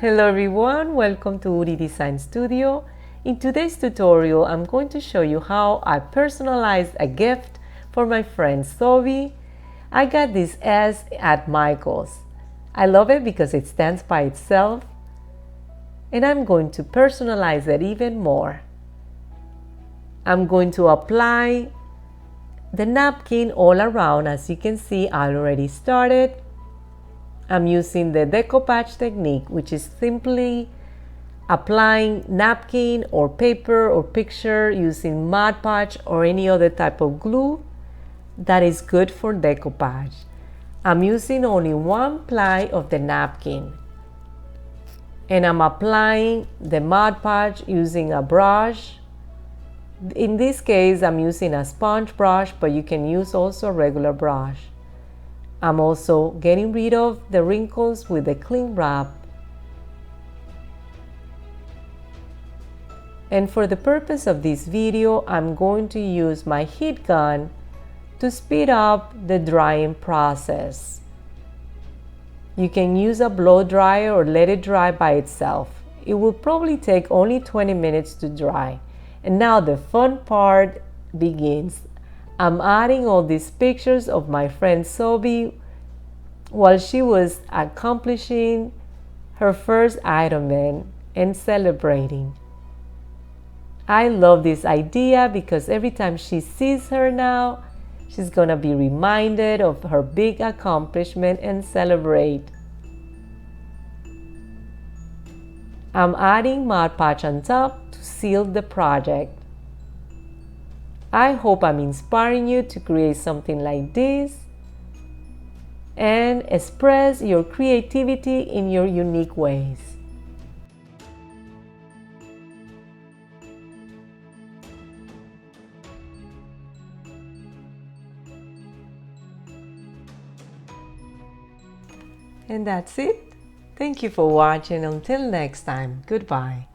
Hello everyone, welcome to Uri Design Studio. In today's tutorial, I'm going to show you how I personalized a gift for my friend Sobie. I got this S at Michael's. I love it because it stands by itself, and I'm going to personalize it even more. I'm going to apply the napkin all around. As you can see, I already started. I'm using the decoupage technique, which is simply applying napkin or paper or picture using Mod Podge or any other type of glue that is good for decoupage. I'm using only one ply of the napkin, and I'm applying the Mod Podge using a brush. In this case, I'm using a sponge brush, but you can use also a regular brush. I'm also getting rid of the wrinkles with the cling wrap. And for the purpose of this video, I'm going to use my heat gun to speed up the drying process. You can use a blow dryer or let it dry by itself. It will probably take only 20 minutes to dry. And now the fun part begins. I'm adding all these pictures of my friend Sobie while she was accomplishing her first Ironman and celebrating. I love this idea because every time she sees her now, she's gonna be reminded of her big accomplishment and celebrate. I'm adding Mod Podge on top to seal the project. I hope I'm inspiring you to create something like this and express your creativity in your unique ways. And that's it. Thank you for watching. Until next time, goodbye.